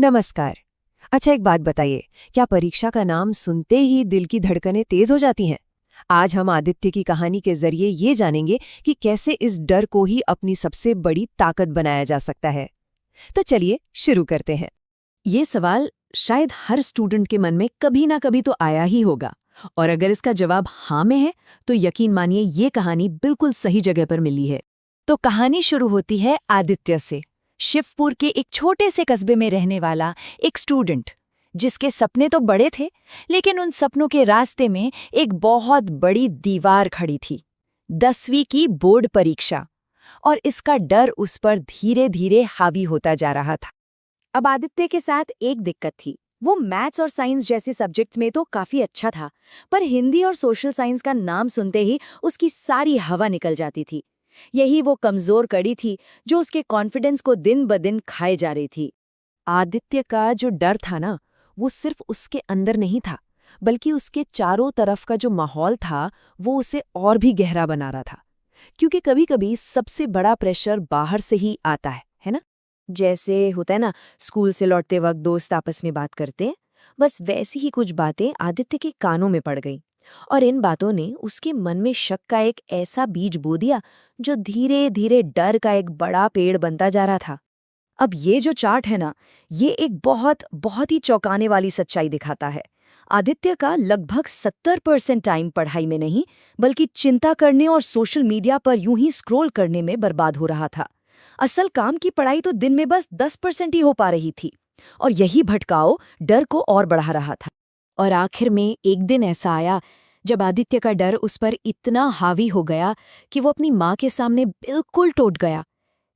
नमस्कार। अच्छा, एक बात बताइए, क्या परीक्षा का नाम सुनते ही दिल की धड़कनें तेज हो जाती हैं? आज हम आदित्य की कहानी के जरिए ये जानेंगे कि कैसे इस डर को ही अपनी सबसे बड़ी ताकत बनाया जा सकता है। तो चलिए शुरू करते हैं। ये सवाल शायद हर स्टूडेंट के मन में कभी ना कभी तो आया ही होगा, और अगर इसका जवाब हाँ में है तो यकीन मानिए ये कहानी बिल्कुल सही जगह पर मिली है। तो कहानी शुरू होती है आदित्य से, शिवपुर के एक छोटे से कस्बे में रहने वाला एक स्टूडेंट, जिसके सपने तो बड़े थे, लेकिन उन सपनों के रास्ते में एक बहुत बड़ी दीवार खड़ी थी, 10वीं की बोर्ड परीक्षा। और इसका डर उस पर धीरे धीरे हावी होता जा रहा था। अब आदित्य के साथ एक दिक्कत थी। वो मैथ्स और साइंस जैसे सब्जेक्ट्स में तो काफी अच्छा था, पर हिंदी और सोशल साइंस का नाम सुनते ही उसकी सारी हवा निकल जाती थी। यही वो कमजोर कड़ी थी जो उसके कॉन्फिडेंस को दिन ब दिन खाए जा रही थी। आदित्य का जो डर था ना, वो सिर्फ उसके अंदर नहीं था, बल्कि उसके चारों तरफ का जो माहौल था वो उसे और भी गहरा बना रहा था। क्योंकि कभी-कभी सबसे बड़ा प्रेशर बाहर से ही आता है ना? जैसे होता है ना, स्कूल से लौटते वक्त दोस्त आपस में बात करते हैं, बस वैसी ही कुछ बातें आदित्य के कानों में पड़ गईं। और इन बातों ने उसके मन में शक का एक ऐसा बीज बो दिया जो धीरे धीरे डर का एक बड़ा पेड़ बनता जा रहा था। अब ये जो चार्ट है ना, ये एक बहुत बहुत ही चौंकाने वाली सच्चाई दिखाता है। आदित्य का लगभग 70% टाइम पढ़ाई में नहीं, बल्कि चिंता करने और सोशल मीडिया पर यूं ही स्क्रॉल करने में बर्बाद हो रहा था। असल काम की पढ़ाई तो दिन में बस 10% ही हो पा रही थी, और यही भटकाव डर को और बढ़ा रहा था। और आखिर में एक दिन ऐसा आया जब आदित्य का डर उस पर इतना हावी हो गया कि वो अपनी माँ के सामने बिल्कुल टूट गया।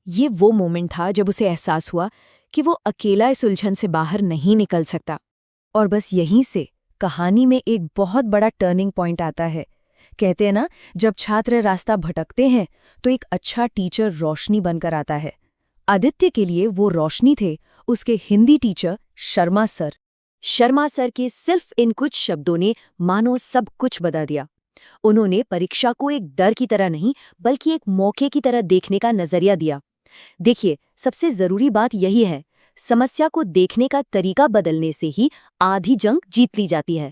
ये वो मोमेंट था जब उसे एहसास हुआ कि वो अकेला इस उलझन से बाहर नहीं निकल सकता। और बस यहीं से कहानी में एक बहुत बड़ा टर्निंग पॉइंट आता है। कहते हैं ना, जब छात्र रास्ता भटकते हैं तो एक अच्छा टीचर रोशनी बनकर आता है। आदित्य के लिए वो रोशनी थे उसके Hindi teacher Sharma sir. Sharma sir के सिर्फ इन कुछ शब्दों ने मानो सब कुछ बता दिया। उन्होंने परीक्षा को एक डर की तरह नहीं, बल्कि एक मौके की तरह देखने का नजरिया दिया। देखिए, सबसे जरूरी बात यही है, समस्या को देखने का तरीका बदलने से ही आधी जंग जीत ली जाती है।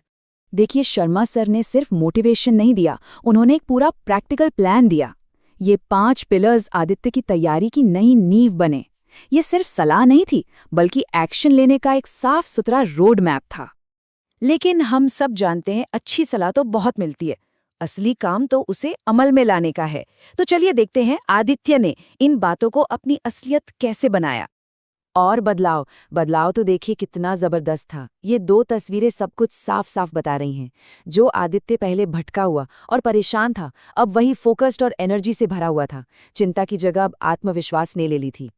देखिए, शर्मा सर ने सिर्फ मोटिवेशन नहीं दिया, उन्होंने एक पूरा प्रैक्टिकल प्लान दिया। ये 5 पिलर्स आदित्य की तैयारी की नई नींव बने। ये सिर्फ सलाह नहीं थी, बल्कि एक्शन लेने का एक साफ सुथरा रोड मैप था। लेकिन हम सब जानते हैं, अच्छी सलाह तो बहुत मिलती है, असली काम तो उसे अमल में लाने का है। तो चलिए देखते हैं आदित्य ने इन बातों को अपनी असलियत कैसे बनाया। और बदलाव बदलाव तो देखिए कितना जबरदस्त था। ये 2 तस्वीरें सब कुछ साफ साफ बता रही हैं। जो आदित्य पहले भटका हुआ और परेशान था, अब वही फोकस्ड और एनर्जी से भरा हुआ था। चिंता की जगह अब आत्मविश्वास ने ले ली थी।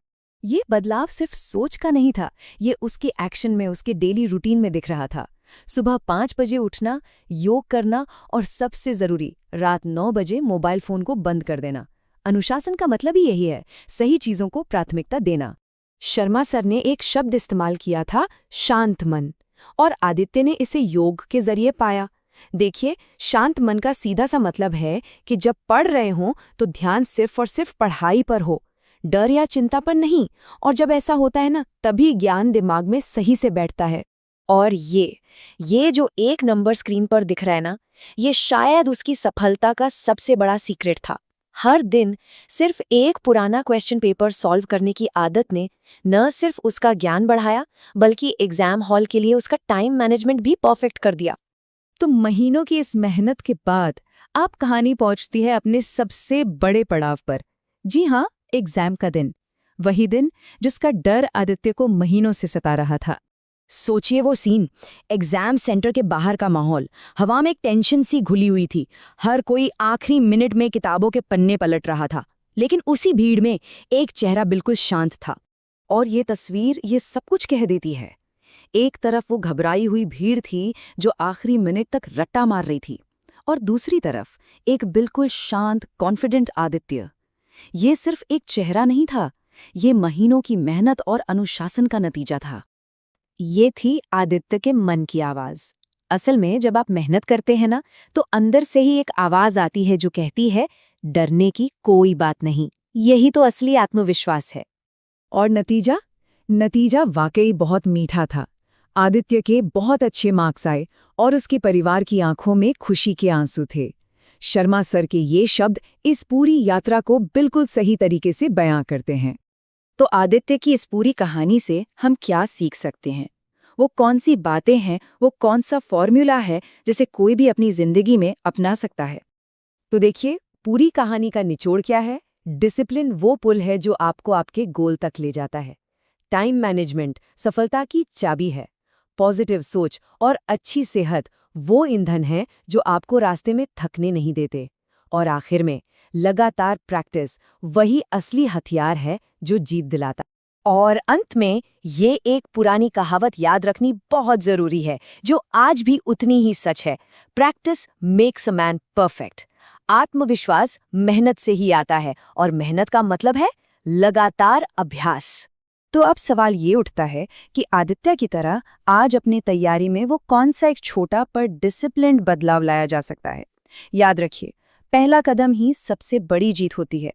ये बदलाव सिर्फ सोच का नहीं था, ये उसके एक्शन में, उसके डेली रूटीन में दिख रहा था। सुबह 5 बजे उठना, योग करना, और सबसे जरूरी, रात 9 बजे मोबाइल फोन को बंद कर देना। अनुशासन का मतलब ही यही है, सही चीजों को प्राथमिकता देना। शर्मा सर ने एक शब्द इस्तेमाल किया था, शांत मन, और आदित्य ने इसे योग के जरिए पाया। देखिए, शांत मन का सीधा सा मतलब है कि जब पढ़ रहे हों तो ध्यान सिर्फ और सिर्फ पढ़ाई पर हो, डर या चिंता पर नहीं। और जब ऐसा होता है ना, तभी ज्ञान दिमाग में सही से बैठता है। और ये जो 1 नंबर स्क्रीन पर दिख रहा है ना, ये शायद उसकी सफलता का सबसे बड़ा सीक्रेट था। हर दिन सिर्फ एक पुराना क्वेश्चन पेपर सॉल्व करने की आदत ने न सिर्फ उसका ज्ञान बढ़ाया, बल्कि एग्जाम हॉल के लिए उसका टाइम मैनेजमेंट भी परफेक्ट कर दिया। तो महीनों की इस मेहनत के बाद अब कहानी पहुंचती है अपने सबसे बड़े पड़ाव पर। जी हाँ, एग्जाम का दिन। वही दिन जिसका डर आदित्य को महीनों से सता रहा था। सोचिए वो सीन, एग्जाम सेंटर के बाहर का माहौल, हवा में एक टेंशन सी घुली हुई थी। हर कोई आखिरी मिनट में किताबों के पन्ने पलट रहा था, लेकिन उसी भीड़ में एक चेहरा बिल्कुल शांत था। और ये तस्वीर ये सब कुछ कह देती है। एक तरफ वो घबराई हुई भीड़ थी जो आखिरी मिनट तक रट्टा मार रही थी, और दूसरी तरफ एक बिल्कुल शांत, कॉन्फिडेंट आदित्य। ये सिर्फ एक चेहरा नहीं था, ये महीनों की मेहनत और अनुशासन का नतीजा था। ये थी आदित्य के मन की आवाज। असल में जब आप मेहनत करते हैं ना, तो अंदर से ही एक आवाज आती है जो कहती है, डरने की कोई बात नहीं। यही तो असली आत्मविश्वास है। और नतीजा? नतीजा वाकई बहुत मीठा था। आदित्य के बहुत अच्छे मार्क्स आए और उसके परिवार की आंखों में खुशी के आंसू थे। शर्मा सर के ये शब्द इस पूरी यात्रा को बिल्कुल सही तरीके से बयां करते हैं। तो आदित्य की इस पूरी कहानी से हम क्या सीख सकते हैं? वो कौन सी बातें हैं, वो कौन सा फॉर्मूला है जिसे कोई भी अपनी जिंदगी में अपना सकता है? तो देखिए, पूरी कहानी का निचोड़ क्या है? डिसिप्लिन वो पुल है जो आपको आपके गोल तक ले जाता है। टाइम मैनेजमेंट सफलता की चाबी है। पॉजिटिव सोच और अच्छी सेहत वो ईंधन है जो आपको रास्ते में थकने नहीं देते। और आखिर में लगातार प्रैक्टिस वही असली हथियार है जो जीत दिलाता। और अंत में ये एक पुरानी कहावत याद रखनी बहुत जरूरी है, जो आज भी उतनी ही सच है। Practice makes a man perfect. आत्मविश्वास मेहनत से ही आता है, और मेहनत का मतलब है लगातार अभ्यास। तो अब सवाल ये उठता है कि आदित्य की तरह आज अपनी तैयारी में वो कौन सा एक छोटा पर डिसिप्लिन्ड बदलाव लाया जा सकता है। याद रखिए, पहला कदम ही सबसे बड़ी जीत होती है।